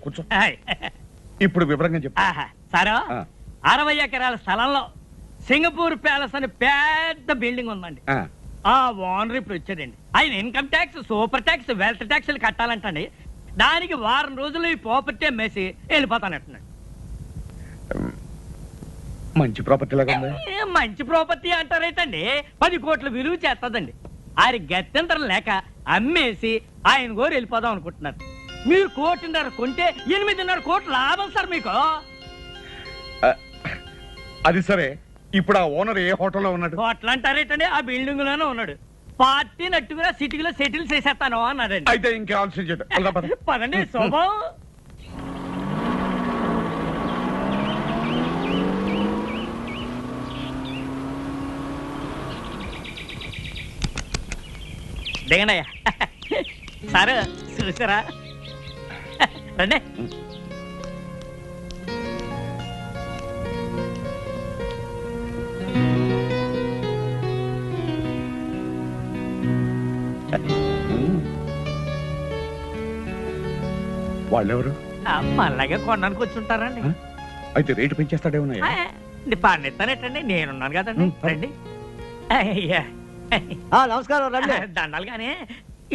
కూర్చో. ఇప్పుడు వివరంగా చెప్పు. సారా 60 ఎకరాల స్థలంలో సింగపూర్ ప్యాలెస్ అని పెద్ద బిల్డింగ్ ఉందండి. ఆ ఓనర్ ఇప్పుడు వచ్చాడండి. ఆయన income tax, super tax, wealth ట్యాక్స్లు కట్టాలంటండి. దానికి వారం రోజులు ఈ ప్రాపర్టీ అమ్మేసి వెళ్ళిపోతానంటున్నాడు. మంచి ప్రాపర్టీ లాగా ఉంది. మంచి ప్రాపర్టీ అంటారైతండి 10 కోట్ల విలువ చేస్తుందండి. ఆయన గత్యంతరం లేక అమ్మేసి ఆయన గోరు వెళ్ళిపోదాం అనుకుంటున్నారు. మీరు 1.5 కోట్లు కొంటే 8.5 కోట్ల లాభం సార్ మీకు. అది సరే, ఇప్పుడు ఆ ఓనర్ ఏ హోటల్లో ఉన్నాడు? హోటల్ అంటారేటండి ఆ బిల్డింగ్ లోనే ఉన్నాడు. పార్టీ నట్టుగా సిటీలో సెటిల్ చేసేస్తాను అన్నాడండి. అయితే ఇంకా ఆలోచన చేద్దాం. పదండి శోభం. దిగండి అయ్యా. సార్ చూసారా? రండి. వాళ్ళెవరు? మళ్ళాగే కొనడానికి వచ్చి ఉంటారండి. అయితే రేటు పెంచేస్తాడేమన్నా? పన్నెత్తానేటండి, నేనున్నాను కదండి. రండి. నమస్కారం. రండి. దండాలు కానీ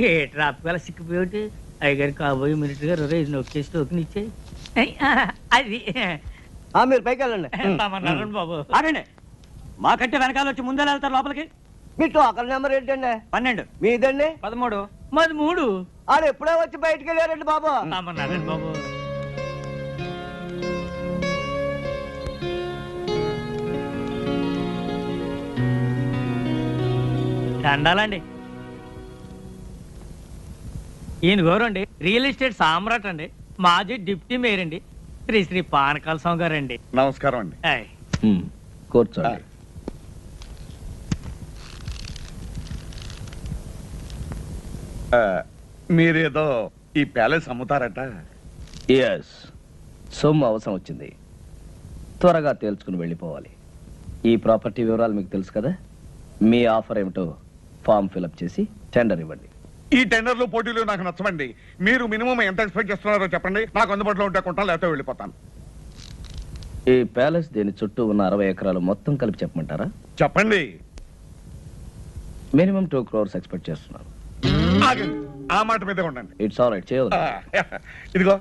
ఏ ట్రాఫిక్ వల్ల సిక్కిపోయి అయ్యగారు కాబోయే మినిట్ గారు రేజ్ నొక్కేసి టోకెన్ ఇచ్చేయి. అది మీరు పైకి వెళ్ళండి. బాబు అనండి. మాకంటే వెనకాల వచ్చి ముందే వెళ్తారు లోపలికి. మీ టోకన్ నెంబర్ ఏంటండి? 12. మీదండి? 13. మాది 3. ఆడు ఎప్పుడో వచ్చి బయటికి వెళ్ళారండి బాబు. తామన్నారండి బాబు. దండాలండి. ఈయన గౌరండి రియల్ ఎస్టేట్ సామ్రాట్ అండి. మాజీ డిప్యూటీ మేయర్ అండి. శ్రీ పానకాల స్వామి గారు అండి. నమస్కారం అండి. కూర్చోండి. మీరేదో ఈ ప్యాలెస్ అమ్ముతారట? ఎస్, సొమ్ము అవసరం వచ్చింది. త్వరగా తేల్చుకుని వెళ్ళిపోవాలి. ఈ ప్రాపర్టీ వివరాలు మీకు తెలుసు కదా. మీ ఆఫర్ ఏమిటో ఫామ్ ఫిలప్ చేసి టెండర్ ఇవ్వండి. ఈ టెండర్లు పోటీలు నాకు నచ్చవండి. మీరు మినిమం ఎంత ఎక్స్పెక్ట్ చేస్తున్నారో చెప్పండి. నాకు అందుబాటులో ఉంటే కొంటాను, లేకపోతే వెళ్ళిపోతాను. ఈ ప్యాలెస్ దీని చుట్టూ ఉన్న 60 ఎకరాలు మొత్తం కలిపి చెప్పమంటారా? చెప్పండి. మినిమం 2 crores ఎక్స్పెక్ట్ చేస్తున్నాను. ఆగండి, ఆ మాట మీద ఉండండి. ఇట్స్ ఆల్ రైట్, చేయదు. ఇదిగో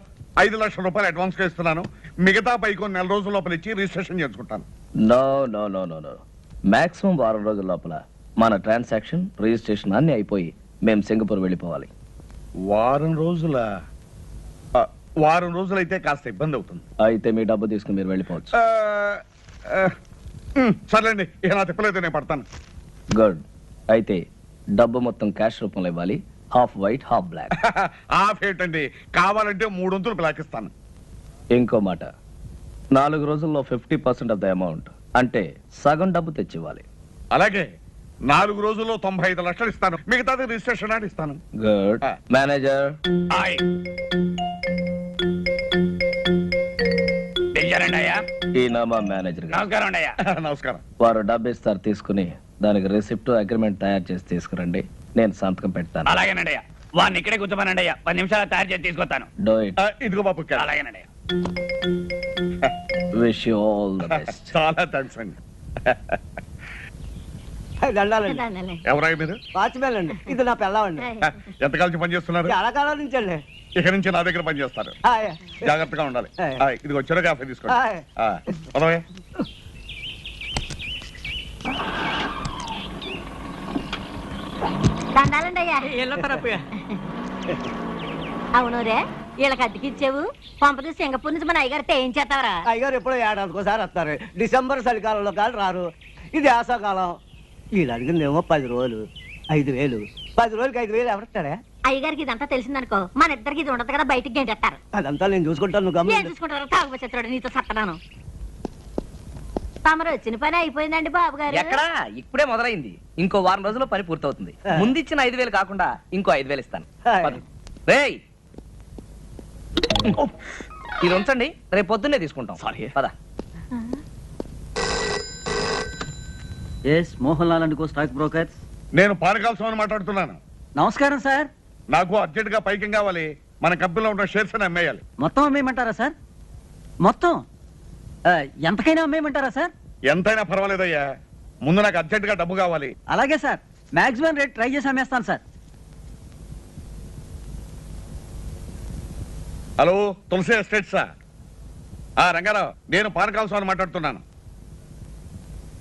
5 లక్షల రూపాయలు అడ్వాన్స్ గా ఇస్తున్నాను. మిగతా పైకి 4 రోజుల లోపల ఇచ్చి రిజిస్ట్రేషన్ చేసుకుంటాను. No no no no no, maximum 1 రోజుల లోపల మన ట్రాన్సాక్షన్, రిజిస్ట్రేషన్ అన్ని అయిపోయి మేము సింగపూర్ వెళ్ళిపోవాలి. వారం రోజులు అయితే కాస్త ఇబ్బంది అవుతుంది. అయితే మీ డబ్బు తీసుకుని మీరు వెళ్ళిపోవచ్చు. సర్లేండి, ఇక నా తిప్పలేదు, నేను పడతాను. గుడ్. అయితే డబ్బు మొత్తం క్యాష్ రూపంలో ఇవ్వాలి. Half white half black. Half ఏంటండి, కావాలంటే 3 వంతులు బ్లాక్ ఇస్తాను. ఇంకో మాట, 4 రోజుల్లో 50% ఆఫ్ ద అమౌంట్, అంటే సగం డబ్బు తెచ్చివ్వాలి. అలాగే 4 రోజుల్లో 95 లక్షలు ఇస్తాను. మిగతాది రిజిస్ట్రేషన్ అని ఇస్తాను. గుడ్. మేనేజర్. ఈయన మా మేనేజర్. నమస్కారం. వారు డబ్బు ఇస్తారు, తీసుకుని దానికి రిసిప్ట్, అగ్రిమెంట్ తయారు చేసి తీసుకురండి. నేను సంతకం పెడతాను. అలాగేనండి. వాడిని ఇక్కడే కూర్చోమనండి. 10 నిమిషాలు తయారు చేసి తీసుకొస్తాను. Do it. ఇదిగో బాబు. అలాగేనండి. Wish you all the best. చాలా థ్యాంక్స్ అండి. దండాలండి. ఎవరై మీరు? వాచ్మెన్ అండి. ఇది నా పిల్లవండి. ఎంతకాలం పని చేస్తున్నారు? చాలా కాలం నుంచి అండి. ఇక నుంచి నా దగ్గర పని చేస్తారు. జాగ్రత్తగా ఉండాలి. ఇది వచ్చారో కాఫీ తీసుకోండి. అవును రే, వీళ్ళకి అద్దెకిచ్చావు. పంపది సింగపూర్ నుంచి మన అయ్యగారితో ఏం చేస్తావరా? అయ్యగారు ఎప్పుడో ఏడాదికోసారి వస్తారు. డిసెంబర్ చలికాలంలో కాదు రారు. ఇది ఆశాకాలం. వీళ్ళు అడిగిందేమో 10 రోజులు 5,000. 10 రోజులకి 5,000 ఎవరిస్తాడే? అయ్యగారికి ఇదంతా తెలిసిందనుకో, మన ఇద్దరికి ఇది ఉండదు కదా, బయటికి గెంటేస్తారు. అదంతా నేను చూసుకుంటాను. నువ్వు చూసుకుంటారు. తాగుబోతున్నాడు, నీతో సత్తనాను. తమరు వచ్చిన పని అయిపోయిందండి బాబు గారు. ఎక్కడా, ఇప్పుడే మొదలైంది. ఇంకో 1 రోజుల్లో పని పూర్తవుతుంది. ముందు ఇచ్చిన 5,000 కాకుండా ఇంకో 5,000 ఇస్తాను. రేయ్, ఇది ఉంచండి, రేపు పొద్దున్నే తీసుకుంటాం. పద. Mohan Lal and co stock brokers. నేను పానకాల స్వామిని మాట్లాడుతున్నాను. నమస్కారం సార్. నాకు అర్జెంట్ గా పైకి కావాలి. మన కంపెనీలో ఉన్న షేర్స్ అని అమ్మేయాలి. మొత్తం అమ్మేయమంటారా సార్? మొత్తం ఎంతకైనా అమ్మేయమంటారా సార్? ఎంతైనా పర్వాలేదయ్యా, ముందు నాకు అర్జెంట్ గా డబ్బు కావాలి. అలాగే సార్, మాక్సిమం రేట్ ట్రై చేసి అమ్మేస్తాను సార్. హలో, తులసి ఎస్టేట్సా? రంగారావు, నేను పానకాల స్వామి మాట్లాడుతున్నాను.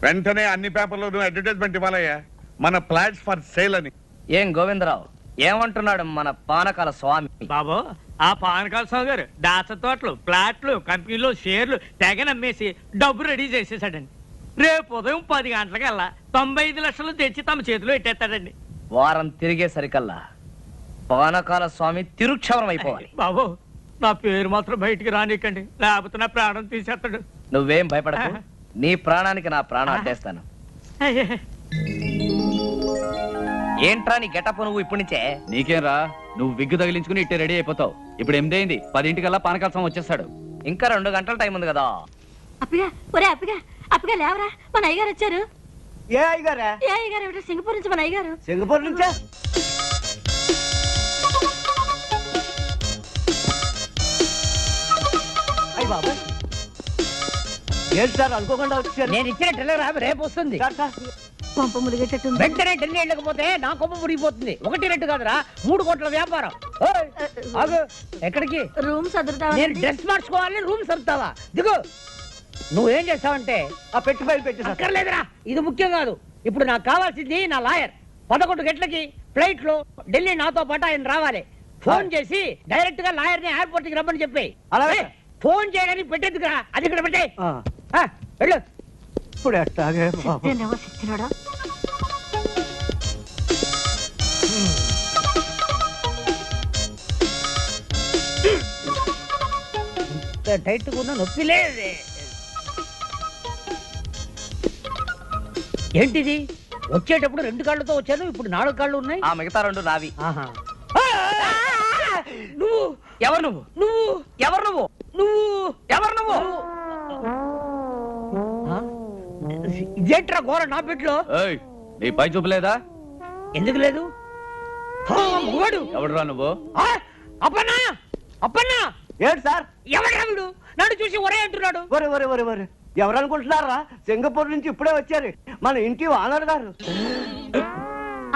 వెంటనే అన్ని పేపర్లోనూ అడ్వర్టైజ్మెంట్ ఇవ్వాలయ్యా, మన ఫ్లాట్స్ ఫర్ సేల్ అని. ఏం గోవిందరావు ఏమంటున్నాడు మన పానకాల స్వామి? బాబు, ఆ పానకాల స్వామి గారు దాచ తోటలు, ప్లాట్లు, కంపెనీలు, షేర్లు తెగ నమ్మేసి డబ్బు రెడీ చేసేసాడండి. రేపు ఉదయం 10 గంటలకల్లా 95 లక్షలు తెచ్చి తమ చేతిలో పెట్టేస్తాడండి. వారం తిరిగేసరికల్లా పానకాల స్వామి తిరుక్షవరం అయిపోవాలి. బాబు, నా పేరు మాత్రం బయటికి రానికండి, లేకపోతే నా ప్రాణం తీసేస్తాడు. నువ్వేం భయపడకు, నీ ప్రాణానికి నా ప్రాణం అడ్డేస్తాను. ఏంట్రా నీ గెటప్ నువ్వు ఇప్పటి నుంచే? నీకేం రా, నువ్వు విగ్గు తగిలించుకుని ఇట్టే రెడీ అయిపోతావు. ఇప్పుడు 8 అయింది, 10 పానకాల స్వామి వచ్చేస్తాడు. ఇంకా 2 గంటల టైం ఉంది కదా. అప్పిగా, ఒరే అప్పిగా, అప్పిగా లేవరా, మన అయ్యగారు వచ్చారు. ఏ అయ్యగారా? ఏ అయ్యగారు ఏమిటో, సింగపూర్ నుంచి మన అయ్యగారు. సింగపూర్ నుంచా? అయ్య బాబా, ఏంటి సార్ అనుకోకుండా వచ్చారు? నేను ఇచ్చిన టెలిగ్రామ్ రేపు వస్తుంది. సార్, సార్, పంప ములిగేటట్టు వెంటనే ఢిల్లీ వెళ్ళకపోతే నా కొమ్మ మురిగిపోతుంది. 1 2 కాదురా, 3 కోట్ల వ్యాపారం. ఓయ్, ఆగు. ఎక్కడికి? రూమ్ చదువుతావా? నేను డ్రెస్ మార్చుకోవాలని రూమ్ సర్దుతావా? దిగు. నువ్వేం చేస్తావంటే ఆ పెట్టి ఫైల్ పెట్టి సార్. అక్కర్లేదురా, ఇది ముఖ్యం కాదు. ఇప్పుడు నాకు కావాల్సింది నా లాయర్. 11 గంటలకి ఫ్లైట్ లో ఢిల్లీ నాతో పాటు ఆయన రావాలి. ఫోన్ చేసి డైరెక్ట్ గా లాయర్ ని ఎయిర్పోర్ట్ కి రమ్మని చెప్పి. అలాగే. ఫోన్ చేయడానికి పెట్టేందుకురా, అది ఇక్కడ పెట్టే. ఆ, వెళ్ళు. ఇప్పుడు ఎట్టాగే బాబు? సిద్ధేనేమో, సిద్ధినోడా. టైట్ కూడా నొప్పి లేదే. ఏంటిది? వచ్చేటప్పుడు 2 కాళ్ళతో వచ్చాను, ఇప్పుడు 4 కాళ్ళు ఉన్నాయి. ఆ మిగతా 2 నావి. ఆహా. నువ్వు ఎవరు నువ్వు? నువ్వు ఎవరు నువ్వు? నువ్వు ఎవరు నువ్వు? ఇదేంట్రా ఘోర నా పెట్లో? ఏయ్, నీ పై చూపలేదా? ఎందుకు లేదు? మగవాడు ఎవడురా నువ్వు? అప్పన్నా, అప్పన్నా, ఏంటి సార్? ఎవడా వీడు? నన్ను చూసి ఒరే అంటున్నాడు. ఒరే ఒరే ఒరే ఒరే, ఎవరు అనుకుంటున్నారా? సింగపూర్ నుంచి ఇప్పుడే వచ్చారు మన ఇంటి ఓనర్ గారు.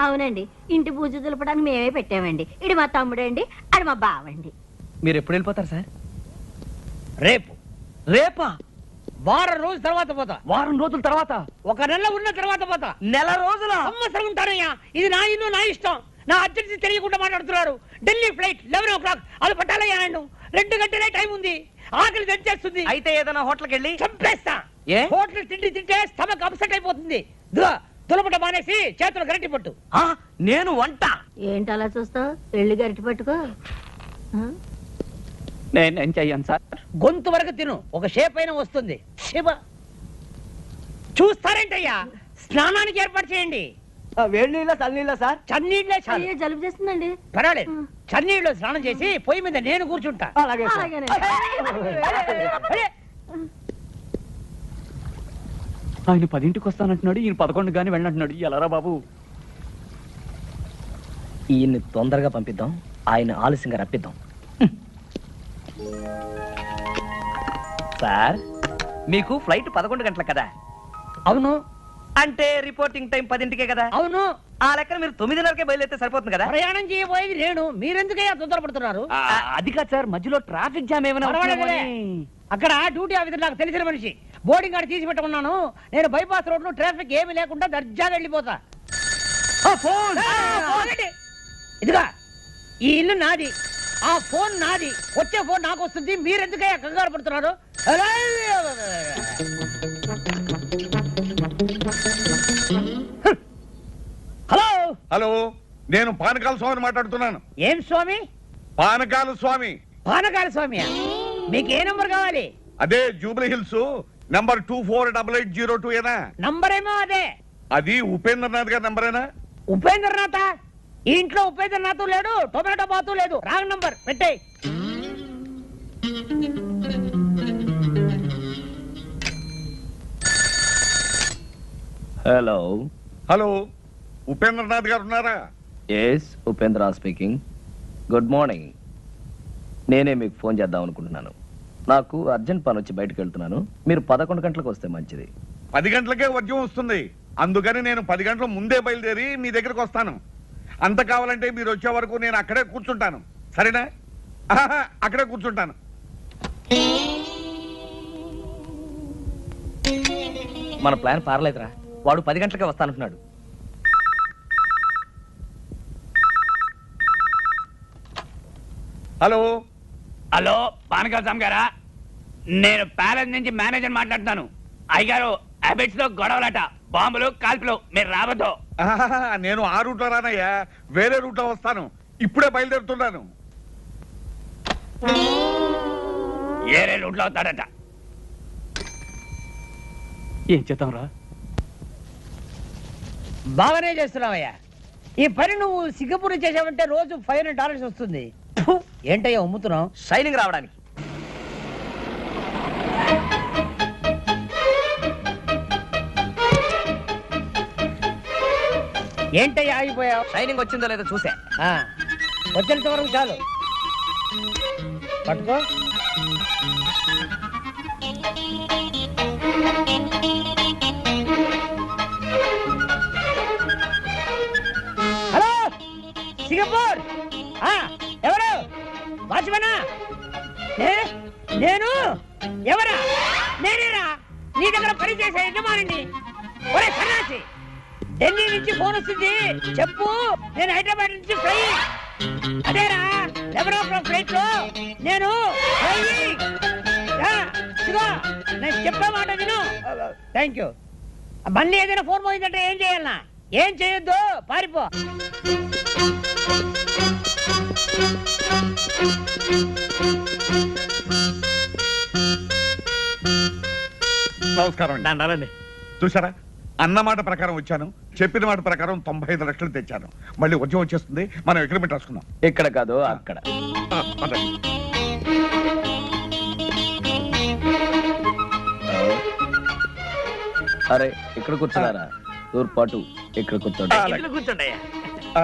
అవునండి, ఇంటి పూజ దులపడానికి మేమే పెట్టామండి. ఇది మా తమ్ముడండి, అది మా బావండి. మీరు ఎప్పుడు వెళ్ళిపోతారు సార్? రేపు. రేపా? వారం రోజుల తర్వాత పోతా. వారం రోజుల తర్వాత? 1 నెల ఉన్న తర్వాత పోతా. నెల రోజుల? సంవత్సరం ఉంటానయ్యా. ఇది నా ఇల్లు, నా ఇష్టం. నా అర్జెన్సీ తెలియకుండా మాట్లాడుతున్నారు. ఢిల్లీ ఫ్లైట్ 11 o'clock, అది పట్టాలయ్యా. నన్ను 2 గంటలే టైం ఉంది. ఆకలి తెచ్చేస్తుంది. అయితే ఏదైనా హోటల్కి వెళ్ళి చంపేస్తా. ఏ? హోటల్ తిండి తింటే స్టమక్ అప్సెట్ అయిపోతుంది. దులపట మానేసి చేతులు గరటి పట్టు. నేను వంట. ఏంటి అలా చూస్తావు? వెళ్ళి గరిటి పట్టుకో. నేనేం చెయ్యను సార్. గొంతు వరకు తిను, ఒక షేప్ అయినా వస్తుంది. శివ, చూస్తారేంటయ్యా? స్నానానికి ఏర్పాటు చేయండి. వేడి నీళ్ళ చల్లనీళ్ళ సార్? చన్నీళ్ళే చాలు. అయ్యో, జలుబు చేస్తుందండి. పర్వాలేదు, చన్నీళ్ళు స్నానం చేసి పొయ్యి మీద నేను కూర్చుంటా. అలాగే సార్. అరే, ఆయన 10ంటికి వస్తానంటున్నాడు, ఈయన 11 గాని వెళ్ళంటున్నాడు. ఎలారా బాబు? ఈయన్ని తొందరగా పంపిద్దాం, ఆయన ఆలస్యంగా రప్పిద్దాం. సార్, మీకు ఫ్లైట్ 11 గంటలకు కదా? అవును. అంటే రిపోర్టింగ్ టైం 10ంటికే కదా? అవును. ఆ లెక్కన మీరు 9:30కే బయలుదేరితే సరిపోతుంది కదా? ప్రయాణం చేయబోయేది నేను, మీరెందుకయ్యా తొందరపడుతున్నారు? అది కాదు సార్, మధ్యలో ట్రాఫిక్ జామ్ ఏమైనా పర్వాలేదులే. అక్కడ డ్యూటీ ఆఫీసర్ నాకు తెలిసిన మనిషి, బోర్డింగ్ కార్డు తీసి పెట్టుకున్నాను. నేను బైపాస్ రోడ్ లో ట్రాఫిక్ ఏమీ లేకుండా దర్జాగా వెళ్ళిపోతా. ఇదిగా, ఈ ఇల్లు నాది, ఆ ఫోన్ నాది. వచ్చే ఫోన్ నాకు వస్తుంది. మీరెందుకయ్యా కంగారు పడుతున్నారు? హలో. హలో, నేను పానకాల స్వామిని మాట్లాడుతున్నాను. ఏం స్వామి? పానకాల స్వామి. పానకాల స్వామి. మీకు ఏ నంబర్ కావాలి? అదే జూబ్లీ హిల్స్ నంబర్ 248802 ఏనా? నంబర్ ఏమో అదే. అది ఉపేంద్రనాథ్ గారి నంబరేనా? ఉపేంద్రనాథ? ఈ ఇంట్లో ఉపేంద్రనాథ్ లేడు, టొమాటో బాతు లేదు. రాంగ్ నంబర్ పెట్టే. హలో. హలో, ఉపేంద్రనాథ్ గారు ఉన్నారా? Yes, Upendra speaking. Good morning. నేనే మీకు ఫోన్ చేద్దాం అనుకుంటున్నాను. నాకు అర్జెంట్ పని వచ్చి బయటకు వెళ్తున్నాను. మీరు 11 గంటలకు వస్తే మంచిది. 10 గంటలకే వర్జం వస్తుంది. అందుకని నేను 10 గంటల ముందే బయలుదేరి మీ దగ్గరకు వస్తాను. అంత కావాలంటే మీరు వచ్చే వరకు నేను అక్కడే కూర్చుంటాను. సరేనా? అక్కడే కూర్చుంటాను. మన ప్లాన్ పారలేదురా. వాడు 10 గంటలకే వస్తానంటున్నాడు. హలో హలో పానకాల స్వామి గారా, నేను ప్యాలెస్ నుంచి మేనేజర్ మాట్లాడుతాను. అయ్యగారు హ్యాబిట్స్ లో గొడవలట, బాంబులు కాల్పులు, మీరు రావద్దు. నేను ఆ రూట్లో రానయ్యా, వేరే రూట్లో వస్తాను. ఇప్పుడే బయలుదేరుతున్నాను. ఏరే రూట్లో అవుతాడట. ఏం చేద్దాం రా? బాగానే చేస్తున్నావయ్యా. ఈ పని నువ్వు సింగపూర్ చేసావంటే రోజు $500 వస్తుంది. ఫు, ఏంటయ్యా అమ్ముతున్నావు? షైనింగ్ రావడానికి. ఏంటయ్యా ఆగిపోయావు? షైనింగ్ వచ్చిందో లేదో చూసా. వచ్చేంత వరకు చాలు. పట్టుకో. హలో సింగపూర్, ఎవరు? వాచ్మనా? నేను ఎవరా? నేనేరా నీ దగ్గర పని చేసే యజమానిని. ఒరే సన్నాసి, ఢిల్లీ నుంచి ఫోన్ వస్తుంది, చెప్పు. నేను హైదరాబాద్ నుంచి ఫ్లై. అదేరా 11 ఫ్లైట్ లో నేను నేను చెప్పే మాట విను. Thank you. మళ్ళీ ఏదైనా ఫోన్ పోయిందంటే ఏం చేయాలన్నా? ఏం చేయొద్దు, పారిపో. నమస్కారం అండి. దండాలండి. చూసారా, అన్నమాట ప్రకారం వచ్చాను, చెప్పిన మాట ప్రకారం 95 లక్షలు తెచ్చాను. మళ్ళీ వర్జం వచ్చేస్తుంది, మనం అగ్రిమెంట్ రాసుకుందాం. ఇక్కడ కాదు, అక్కడ. పదండి. అరే ఇక్కడ కూర్చున్నారా? తూర్పాటు ఇక్కడ కూర్చోండి. ఇంట్లో కూర్చోండి అయ్యా.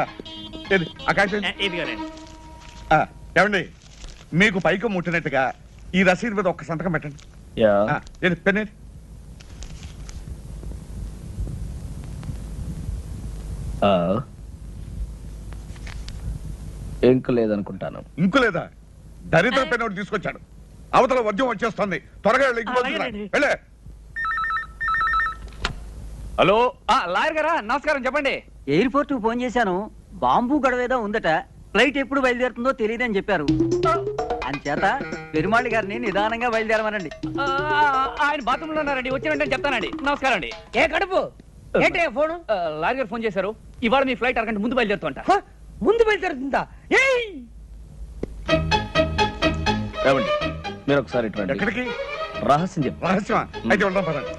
ఏది ఆ కాగితం? ఇదిగోనండి. ఏమండి, మీకు పైకి ముట్టినట్టుగా ఈ రసీదు మీద ఒక్క సంతకం పెట్టండి. యా. ఏది పెన్ ఏది? ఇంకు లేదనుకుంటాను. ఇంకు లేదా? దరిద్ర పెన్ ఒకటి తీసుకొచ్చాడు. అవతల వర్జం వచ్చేస్తుంది, త్వరగా వెళ్ళి ఇంటికి అలాగేనండి. వెళ్ళే. హలో లాయర్ గారా, నమస్కారం. చెప్పండి. ఎయిర్పోర్ట్ కు ఫోన్ చేశాను. బాంబు గడవేదో ఉందట. ఫ్లైట్ ఎప్పుడు బయలుదేరుతుందో తెలియదని చెప్పారు. అంచేత పెరుమాళి గారిని నిదానంగా బయలుదేరమనండి. ఆయన బాత్రూమ్ లో ఉన్నారండి, వచ్చి వెంటనే చెప్తానండి. నమస్కారం అండి. ఏ కడుపు ఏంటి ఫోను? లాయర్ గారు ఫోన్ చేశారు. ఇవాళ మీ ఫ్లైట్ అరగంట ముందు బయలుదేరుతుంట. ముందు బయలుదేరుతుందా? ఏమండి, మీరు ఒకసారి ఇటు రండి. ఎక్కడికి? రహస్యం చెప్పు. రహస్యమా? అయితే వెళ్దాం పదండి.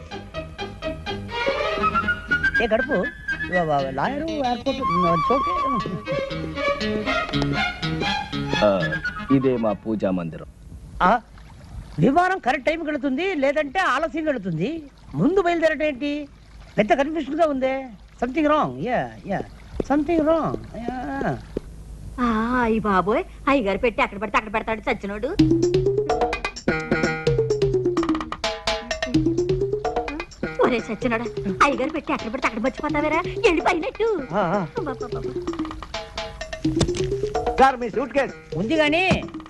ఏ కడుపు లాయరు ఎయిర్పోర్ట్ ఓకే. ఇదే మా పూజా మందిరం. విమానం కరెక్ట్ టైం వెళుతుంది, లేదంటే ఆలస్యం వెళుతుంది. ముందు బయలుదేరటం ఏంటి? పెద్ద కన్ఫ్యూషన్ గా ఉంది. Something wrong. Yeah something wrong. అయ్యి బాబోయ్, అయ్యగారు పెట్టి అక్కడ పడితే అక్కడ పెడతాడు చచ్చినోడు. ఒరే చచ్చినోడా, అయ్యగారు పెట్టి అక్కడ పడితే అక్కడ మర్చిపోతావేరా? వెళ్ళిపోయినట్టు. సార్ మీ సూట్ కేస్ ఉంది గాని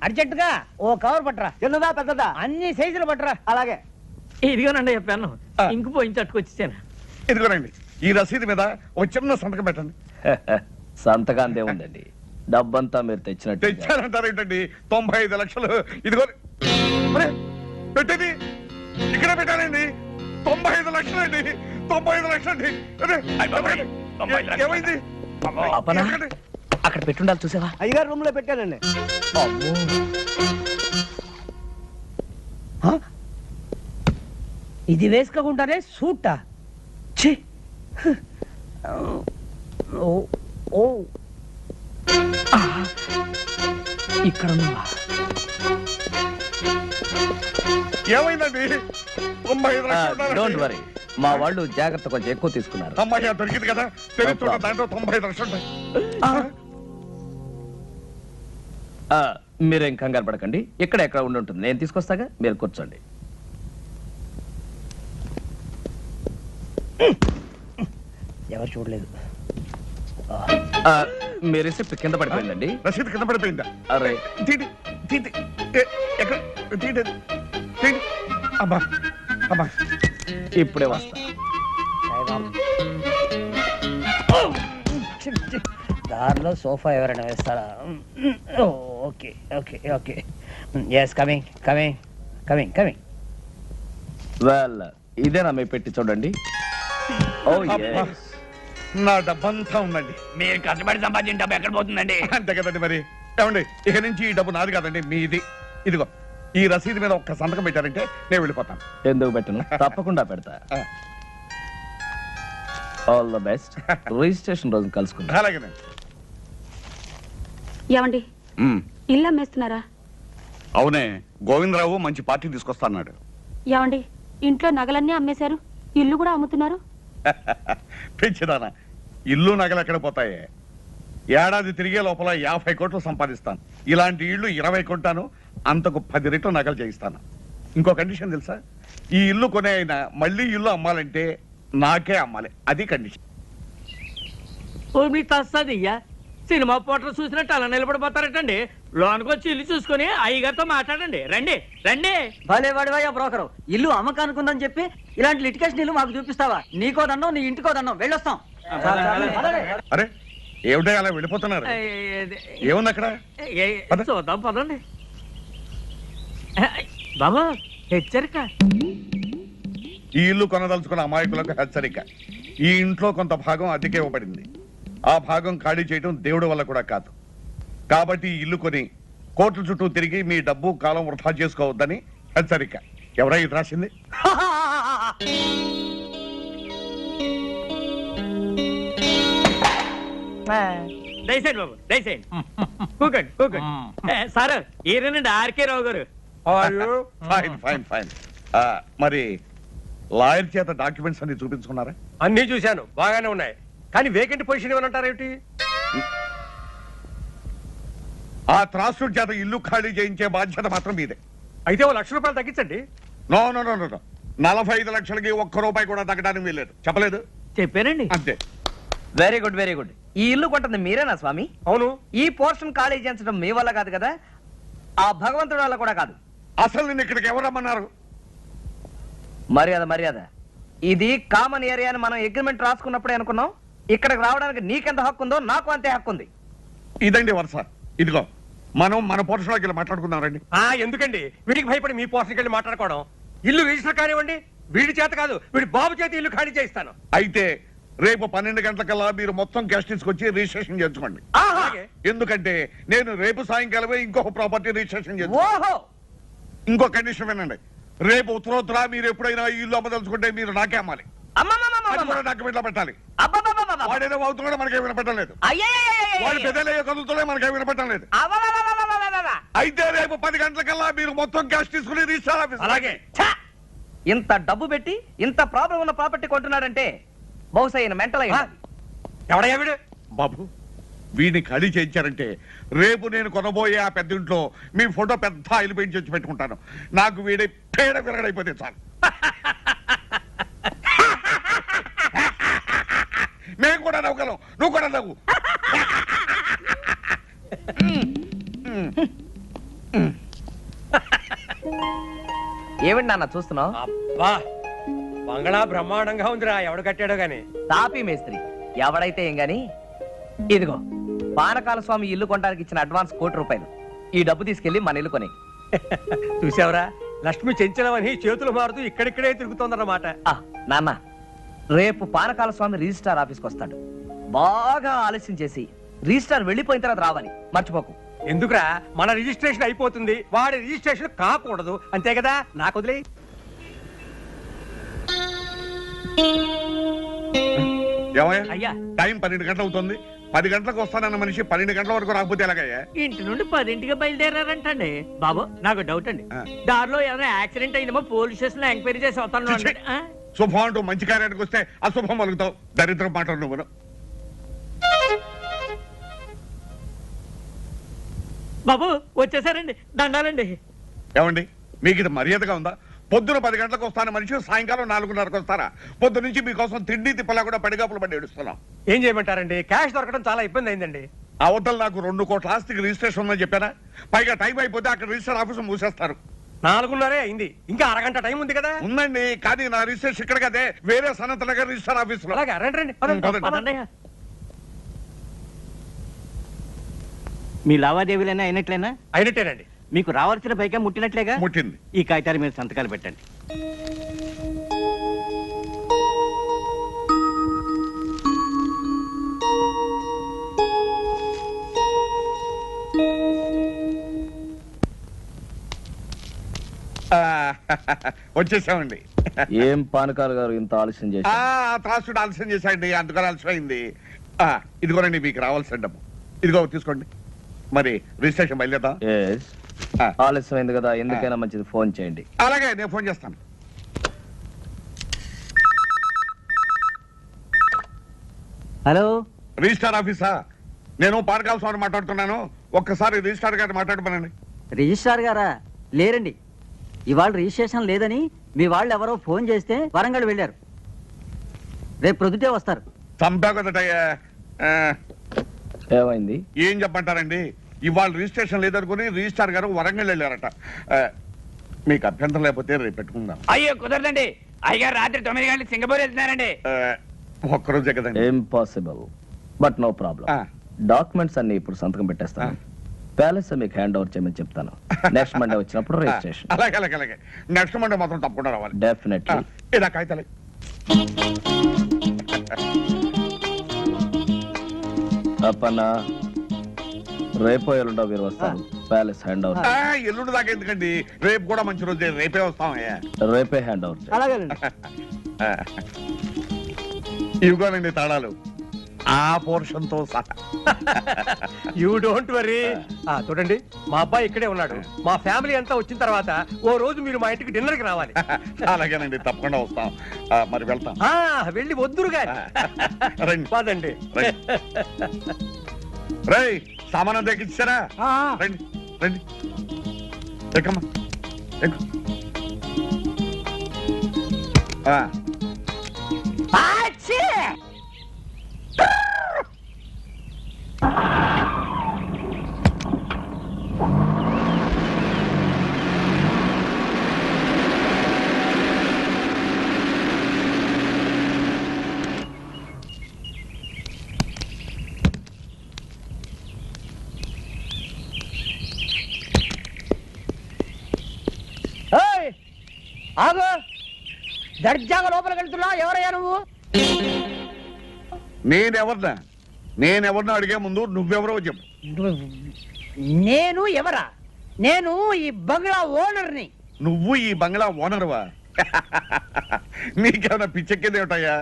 అర్జెంట్ గా ఓ కవర్ పట్టరా. చిన్నదా పెద్దదా? అన్ని సైజులు పట్టరా. అలాగే. ఇదిగోనండి చెప్పాను. ఇంకు పోయించి పట్టుకొచ్చేసాను. ఇదిగోనండి, ఈ రసీదు మీద ఒక చిన్న సంతకం పెట్టండి. సంతకాంతే ఉందండి. డబ్బంతా మీరు తెచ్చినట్టు. తెచ్చారంటారేంటండి? 95 లక్షలు. ఇదిగో పెట్టేది ఇక్కడ పెట్టానండి. 95 లక్షలు అండి. 95 లక్షలు అండి. ఏమైంది? అప్పనా? అక్కడ పెట్టుండాలి, చూసావా? అయ్యగారు రూమ్ లో పెట్టానండి. ఇది వేసుకోకుండానే సూటా? ఛీ! ఓ ఇక్కడ ఉన్నావా? ఏమైందండి? 95 లక్షలు. డోంట్ వరీ, మా వాళ్ళు జాగ్రత్త కొంచెం ఎక్కువ తీసుకున్నారు. అమ్మాయి దొరికింది కదా, తెలుసు. దాంట్లో 95 లక్షలు ఉంటాయి. మీరేం కంగారు పడకండి, ఇక్కడ ఎక్కడ ఉండి ఉంటుంది, నేను తీసుకొస్తాగా, మీరు కూర్చోండి. ఎవరు చూడలేదు. మీ రిసిప్ట్ కింద పడిపోయిందండి. రసీదు కింద పడిపోయిందా? అరే తీటి తీటి ఎక్కడ తీటి తీటి. అబ్బా అబ్బా ఇప్పుడే వస్తా. దారిలో సోఫా ఎవరైనా వేస్తారా? Okay okay okay. Yes coming coming coming coming. Well, ఇదేనా మీ పెట్టి చూడండి. ఓ అబ్బా. నా డబ్బంతా ఉందండి. మీరు కష్టపడి సంపాదించిన డబ్బు ఎక్కడ పోతుందండి? అంతే కదండి మరి. ఏమండి, ఇక నుంచి ఈ డబ్బు నాది కాదండి, మీది. ఇదిగో ఈ రసీదు మీద ఒక్క సంతకం పెట్టారంటే నేను వెళ్ళిపోతాను. ఎందుకు పెట్టను, తప్పకుండా పెడతా. All the best. రిజిస్ట్రేషన్ రోజు కలుసుకుందాం. అలాగేనండి. ఏమండి ఇల్లు అమ్మేస్తున్నారా? అవునే, గోవిందరావు మంచి పార్టీ తీసుకొస్తాడు. ఏమండి ఇంట్లో నగలన్నీ అమ్మేశారు, ఇల్లు కూడా అమ్ముతున్నారు? పెంచిదానా, ఇల్లు నగలు ఎక్కడ పోతాయే? ఏడాది తిరిగే లోపల 50 కోట్లు సంపాదిస్తాను. ఇలాంటి ఇల్లు 20 కొంటాను, అంతకు 10 రెట్లు నగలు చేయిస్తాను. ఇంకో కండిషన్ తెలుసా? ఈ ఇల్లు కొనే అయినా మళ్ళీ ఇల్లు అమ్మాలంటే నాకే అమ్మాలి, అది కండిషన్. మీ తస్తదయ్యా, సినిమా పోటర్ చూసినట్టు అలా నిలబడిపోతారటండి. లోనికి వచ్చి ఇల్లు చూసుకొని అయ్యగారితో మాట్లాడండి. రండి రండి. భలే వాడివయ్యా బ్రోకరు, ఇల్లు అమ్మకానుకుందని చెప్పి ఇలాంటి లిటికేషన్ ఇల్లు మాకు చూపిస్తావా? నీకో దండం, నీ ఇంటికో దండం, వెళ్ళొస్తాం. అరే ఏమిటో అలా వెళ్ళిపోతున్నారు? ఏముంది అక్కడ? చూద్దాం పదండి. బాబా హెచ్చరిక, ఈ ఇల్లు కొనదలుచుకున్న అమాయకులకు హెచ్చరిక. ఈ ఇంట్లో కొంత భాగం అద్దెకే ఇవ్వబడింది. ఆ భాగం ఖాళీ చేయడం దేవుడి వల్ల కూడా కాదు. కాబట్టి ఈ ఇల్లు కొని కోట్ల చుట్టూ తిరిగి మీ డబ్బు కాలం వృధా చేసుకోవద్దని హెచ్చరిక. ఎవరై ఇది రాసింది? దయచేయండి బాబు, దయచేయండి. కూకండి కూకండి. సార్ ఈయనండి ఆర్కే రావు గారు. Fine fine fine. మరి లాయర్ చేత డాక్యుమెంట్స్ అన్ని చూపించుకున్నారా? అన్ని చూశాను, బాగానే ఉన్నాయి. కానీ వేకెంట్ పొజిషన్ ఏమంటారేమిటి? ఆ త్రాసుడి చేత ఇల్లు ఖాళీ చేయించే బాధ్యత మాత్రం మీదే. అయితే ఓ ₹1,00,000 తగ్గించండి. నో నో నో నో 45 లక్షలకి ₹1 కూడా తగ్గడానికి వీల్లేదు. చెప్పలేదు? చెప్పానండి. అంతే. Very good very good. ఈ ఇల్లు కొంటుంది మీరేనా స్వామి? అవును. ఈ పోర్షన్ ఖాళీ చేయించడం మీ వల్ల కాదు కదా, ఆ భగవంతుడి వల్ల కూడా కాదు. అసలు నేను ఇక్కడికి ఎవరు రమ్మన్నారు? మర్యాద మర్యాద. ఇది కామన్ ఏరియా అని మనం అగ్రిమెంట్ రాసుకున్నప్పుడే అనుకున్నాం. ఇక్కడికి రావడానికి నీకెంత హక్కు ఉందో నాకు అంతే హక్కు ఉంది. ఇదండి వరుస. ఇదిగో మనం మన పోర్షన్లోకి వెళ్ళి మాట్లాడుకుందాం రండి. ఎందుకండి వీడికి భయపడి మీ పోర్షన్కి వెళ్ళి మాట్లాడుకోవడం? ఇల్లు రిజిస్టర్ కానివ్వండి, వీడి చేత కాదు, వీడి బాబు చేత ఇల్లు ఖాళీ చేయిస్తాను. అయితే రేపు 12 గంటలకల్లా మీరు మొత్తం క్యాష్ తీసుకొచ్చి రిజిస్ట్రేషన్ చేసుకోండి. ఎందుకంటే నేను రేపు సాయంకాలమే ఇంకొక ప్రాపర్టీ రిజిస్ట్రేషన్ చేస్తాను. ఇంకో కండిషన్ వినండి, రేపు ఉత్తరోత్తర మీరు ఎప్పుడైనా ఈ ఇల్లు అమ్మదలుచుకుంటే మీరు నాకే అమ్మాలి. డాక్యుమెంట్లో పెట్టాలి. వాడేదో అవుతున్నాడో మనకే వినపట్టలేదు, వాడు పెద్దలయ్యే కదులుతుండే మనకే వినపట్టలేదు. అయితే రేపు 10 గంటలకల్లా మీరు మొత్తం క్యాష్ తీసుకుని రిజిస్టర్ ఆఫీస్. అలాగే. ఇంత డబ్బు పెట్టి ఇంత ప్రాబ్లం ఉన్న ప్రాపర్టీ కొంటున్నాడంటే బహుశా ఈయన మెంటల్ అయ్యి. ఎవడయ్యా వీడు? బాబు, వీడిని ఖాళీ చేయించారంటే రేపు నేను కొనబోయే ఆ పెద్ద ఇంట్లో మీ ఫోటో పెద్ద ఆయిల్ పెయింట్ చేసి పెట్టుకుంటాను. నాకు వీడి పేడ విరగడైపోతే చాలు. మేము కూడా నవ్వుగలం, నువ్వు కూడా నవ్వు. ఏమిటి నాన్న చూస్తున్నావు? అబ్బా, బంగళా బ్రహ్మాండంగా ఉందిరా. ఎవడు కట్టాడో గాని. తాపీ మేస్త్రి ఎవడైతే ఏం గాని. ఇదిగో పానకాల స్వామి ఇల్లు కొనడానికి ఇచ్చిన అడ్వాన్స్ ₹1,00,00,000. ఈ డబ్బు తీసుకెళ్లి మన ఇల్లు కొని. చూసావరా, లక్ష్మి చెంచలమని చేతులు మారుతూ ఇక్కడిక్కడే తిరుగుతోందన్నమాట. నాన్న, రేపు పానకాల స్వామి రిజిస్ట్రార్ ఆఫీస్కి వస్తాడు. బాగా ఆలస్యం చేసి రిజిస్ట్రార్ వెళ్ళిపోయిన తర్వాత రావాలి, మర్చిపోకు. ఎందుకురా, మన రిజిస్ట్రేషన్ అయిపోతుంది, వాడి రిజిస్ట్రేషన్ కాకూడదు, అంతే కదా. నాకు వదిలే. అయ్యా టైం 12 గంటలు అవుతుంది. 10 గంటలకు వస్తానన్న మనిషి 12 గంటల వరకు రాకపోతే ఎలాగయ్యా? ఇంటి నుండి 10ంటికి బయలుదేరారంటండి. బాబు నాకు డౌట్ అండి, దారిలో ఏదైనా యాక్సిడెంట్ అయిందేమో పోలీస్ స్టేషన్ లో ఎంక్వైరీ చేసి వస్తాను. శుభం అంటూ మంచి కార్యానికి వస్తే అశుభం కలుగుతావు. దరిద్రం మాటలు నువ్వు. బాబు వచ్చేసారండి, దండాలండి. ఏమండి మీకు ఇది మర్యాదగా ఉందా? పొద్దున 10 గంటలకు వస్తాను మనిషి, సాయంకాలం 4:30కు వస్తారా? పొద్దు నుంచి మీకోసం తిండి తిప్పలా కూడా పడిగాపులు పడి ఏడుస్తున్నాం. ఏం చేయమంటారండి, క్యాష్ దొరకడం చాలా ఇబ్బంది అయిందండి. అవతల నాకు 2 కోట్ల ఆస్తికి రిజిస్ట్రేషన్ ఉందని చెప్పారా? పైగా టైం అయిపోతే అక్కడ రిజిస్టర్ ఆఫీస్ మూసేస్తారు. 4:30 అయింది, ఇంకా అరగంట టైం ఉంది కదా. ఉందండి, కానీ నా రిజిస్ట్రేషన్ ఇక్కడ కదే, వేరే సనత్ నగర్ రిజిస్టర్ ఆఫీస్ లో. అలాగే రండి రండి, పదండి. పదండి. మీ లావాదేవీలైనా అయినట్లేనా? అయినట్టేనండి. మీకు రావాల్సిన పైగా ముట్టినట్లేగా? ముట్టింది. ఈ కాగితాల మీద సంతకాలు పెట్టండి. వచ్చేసామండి. ఏం పానకాలు గారు ఇంత ఆలస్యం చేసి? త్రాసుడు ఆలస్యం చేశాయండి, అందుకని ఆలస్యం అయింది. ఇదిగోనండి మీకు రావాల్సిన డబ్బు, ఇదిగో తీసుకోండి. మరి రిజిస్ట్రేషన్ బయలుదేద్దాం. ఆలస్యం అయింది కదా, ఎందుకైనా మంచిది ఫోన్ చేయండి. అలాగే నేను ఫోన్ చేస్తాను. హలో, రిజిస్టార్ ఆఫీసా? నేను పానకాల స్వామి మాట్లాడుతున్నాను. ఒక్కసారి రిజిస్టార్ గారిని మాట్లాడమనండి. రిజిస్ట్రార్ గారా? లేరండి, ఇవాళ రిజిస్ట్రేషన్ లేదని మీ వాళ్ళు ఎవరో ఫోన్ చేస్తే వరంగల్ వెళ్ళారు. రేపు ప్రొద్దుటే వస్తారు. చంపా కదటయ్యా. ఏమైంది? ఏం చెప్పంటారండి, ఇవాళ రిజిస్ట్రేషన్ లేదనుకుని రిజిస్టార్ గారు వరంగల్ వెళ్ళారట. మీకు అభ్యంతరం లేకపోతే రేపు పెట్టుకుందాం. అయ్యో కుదరదండి, అయ్యగారు రాత్రి 9 గంటలకు సింగపూర్ వెళ్తున్నారండి. ఒక్కరోజే కదండి. Impossible, but no problem. Documents అన్ని ఇప్పుడు సంతకం పెట్టేస్తాను. ప్యాలెస్ మీకు హ్యాండ్ ఓవర్ చేయమని చెప్తాను. నెక్స్ట్ మండే వచ్చినప్పుడు రిజిస్ట్రేషన్. అలాగే అలాగే అలాగే, నెక్స్ట్ మండే మాత్రం తప్పకుండా రావాలి. డెఫినెట్లీ. ఇలా కాగితాలే. అప్పన్న రేపో ఎల్లుండో మీరు వస్తారు. Palace hand over. ఎల్లుండి దాకా ఎందుకండి, రేపు కూడా మంచి రోజే, రేపే వస్తామయ్యా. రేపే హ్యాండ్ ఓవర్. అలాగేనండి. ఇవిగోనండి తాళాలు, ఆ పోర్షన్ తో సహా. You don't worry. చూడండి, మా అబ్బాయి ఇక్కడే ఉన్నాడు. మా ఫ్యామిలీ అంతా వచ్చిన తర్వాత ఓ రోజు మీరు మా ఇంటికి డిన్నర్ కి రావాలి. అలాగేనండి, తప్పకుండా వస్తాం. మరి వెళ్తాం. వెళ్ళి వద్దురు గాని. రండి పదండి. రై, సామానం తెచ్చిచ్చారా? రండి రండి, ఎక్కమ్మా ఎక్కు. ఆగు, దర్జాగా లోపలికి వెళ్తున్నా. ఎవరయ్యా నువ్వు? నేనెవరినో అడిగే ముందు నువ్వెవరో చెప్పు. నేను ఎవరా? నేను ఈ బంగ్లా ఓనర్ని. నువ్వు ఈ బంగ్లా ఓనర్వా? నీకేమైనా పిచ్చెక్కేదేమిటయ్యా?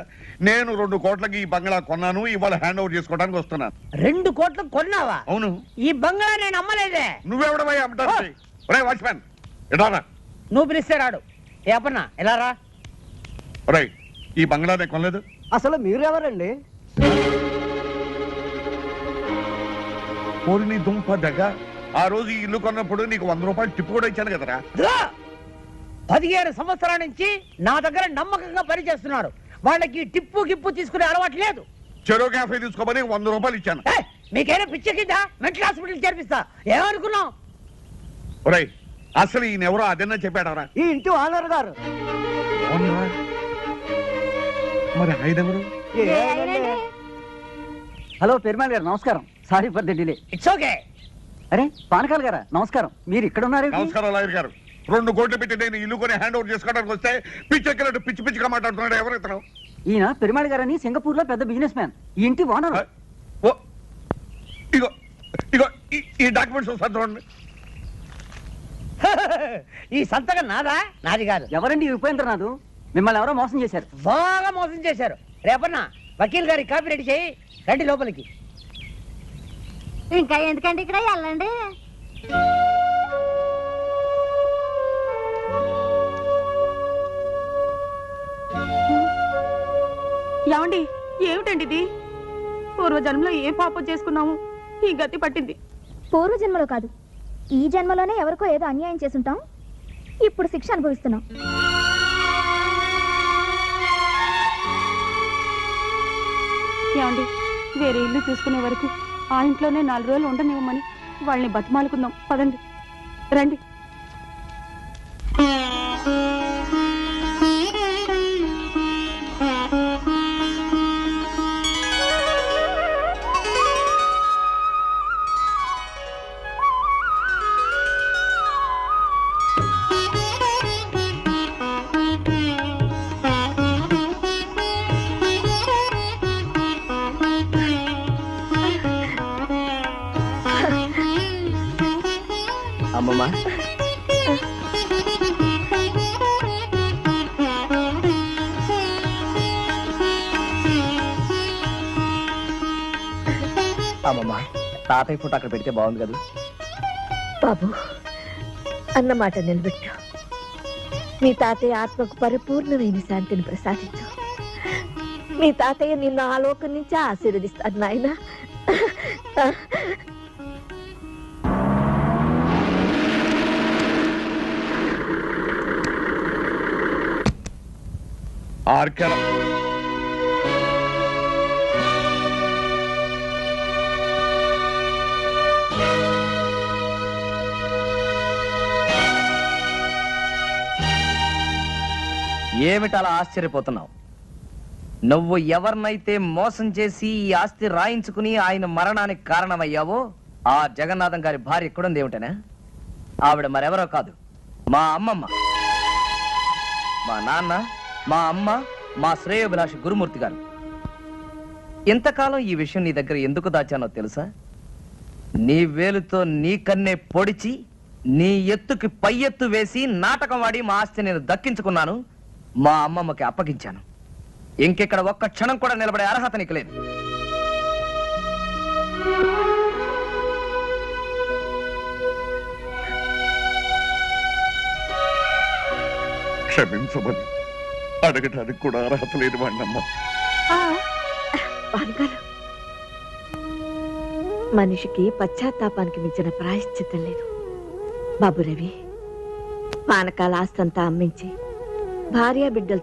నేను 2 కోట్లకి ఈ బంగ్లా కొన్నాను, ఇవాళ హ్యాండ్ ఓవర్ చేసుకోవడానికి వస్తున్నాను. 2 కోట్లకు కొన్నావా? అవును. ఈ బంగ్లా నేను అమ్మలేదే. నువ్వెవడవయ్యా అమ్మటానికి? ఒరేయ్ వాచ్మ్యాన్, ఎడారా? నువ్వు పిలిస్తే రాడు. ఏ అప్పన్నా ఎలా రా? ఒరేయ్, ఈ బంగ్లా నేను కొనలేదు. అసలు మీరు ఎవరండి? నీ దుంప దగ్గ, ఆ రోజు ఈ ఇల్లు కొన్నప్పుడు నీకు 100 రూపాయలు టిప్పు కూడా ఇచ్చాను కదరా. 15 సంవత్సరాల నుంచి నా దగ్గర నమ్మకంగా పనిచేస్తున్నారు. వాళ్ళకి టిప్పు గిప్పు తీసుకునే అలవాటు లేదు. చెరో క్యాఫే తీసుకోమని 100 రూపాయలు ఇచ్చాను. మీకైనా పిచ్చెక్కిందా? Mental hospital చేర్పిస్తా. ఏమనుకున్నావు? ఒరేయ్, అసలు ఈయనెవరో అదన్నా చెప్పాడరా? ఈ ఇంటి ఓనర్ గారు. మరి ఆయనెవరు? హలో పెరుమాళ్ గారు, నమస్కారం. Sorry for the delay. It's okay. అరే పానకాల్ గారా, నమస్కారం. మీరు ఇక్కడ ఉన్నారు? నమస్కారం లాయర్ గారు. 2 కోట్లు పెట్టి నేను ఇల్లు కొని హ్యాండ్ ఓవర్ చేసుకోవడానికి వస్తే పిచ్చెక్కినట్టు పిచ్చి పిచ్చిగా మాట్లాడుతున్నాడు. ఎవరు ఇతను? ఈయన పెరుమాళ్ గారని సింగపూర్ లో పెద్ద బిజినెస్ మ్యాన్. ఈ ఇంటి ఓనర్. ఓ, ఇగో ఇగో ఈ డాక్యుమెంట్స్ ఒకసారి చూడండి. ఈ సంతకం నాదా? నాది కాదు. ఎవరండి ఉపేంద్రనాథ్? మిమ్మల్ని ఎవరో మోసం చేశారు. బాగా మోసం చేశారు. రేపన్నా వకీల్ గారి కాపీ రెడీ చేయి. రండి లోపలికి. ఇంకా ఎందుకంటే ఇక్కడ వెళ్ళండి. ఏమండి, ఏమిటండి ఇది? పూర్వజన్మలో ఏ పాపం చేసుకున్నాము ఈ గతి పట్టింది. పూర్వజన్మలో కాదు, ఈ జన్మలోనే ఎవరికో ఏదో అన్యాయం చేసుంటాం, ఇప్పుడు శిక్ష అనుభవిస్తున్నాం. ఏమండి, వేరే ఇల్లు చూసుకునే వరకు ఆ ఇంట్లోనే 4 రోజులు ఉండనివ్వమని వాళ్ళని బతిమాలుకుందాం. పదండి, రండి. అమ్మమ్మ, అమ్మమ్మ, తాతయ్య ఫోటో అక్కడ పెడితే బాగుంది కదా. బాబు, అన్నమాట నిలబెట్టు. మీ తాతయ్య ఆత్మకు పరిపూర్ణమైన శాంతిని ప్రసాదించు. మీ తాతయ్య నిన్ను ఆ లోకం నుంచి ఆశీర్వదిస్తాడు నాయన. ఆర్కెల ఏమిటలా ఆశ్చర్యపోతున్నావు? నువ్వు ఎవరినైతే మోసం చేసి ఈ ఆస్తి రాయించుకుని ఆయన మరణానికి కారణమయ్యావో ఆ జగన్నాథం గారి భార్య ఎక్కడుంది ఏమిటనా? ఆవిడ మరెవరో కాదు, మా అమ్మమ్మ. మా నాన్న, మా అమ్మ, మా శ్రేయోభిలాషి గురుమూర్తి గారు. ఇంతకాలం ఈ విషయం నీ దగ్గర ఎందుకు దాచానో తెలుసా? నీ వేలుతో నీ కన్నే పొడిచి నీ ఎత్తుకి పై ఎత్తు వేసి నాటకం వాడి మా ఆస్తి నేను దక్కించుకున్నాను, మా అమ్మమ్మకి అప్పగించాను. ఇంకెక్కడ ఒక్క క్షణం కూడా నిలబడే అర్హత నీకు లేదు. క్షమించమని అడగటానికి కూడా అర్హత లేని వాడినమ్మా. మనిషికి పశ్చాత్తాపానికి మించిన ప్రాయశ్చిత్తం లేదు. బాబు రవి, పానకాల ఆస్తంతా అమ్మించి భార్య బిడ్డలతో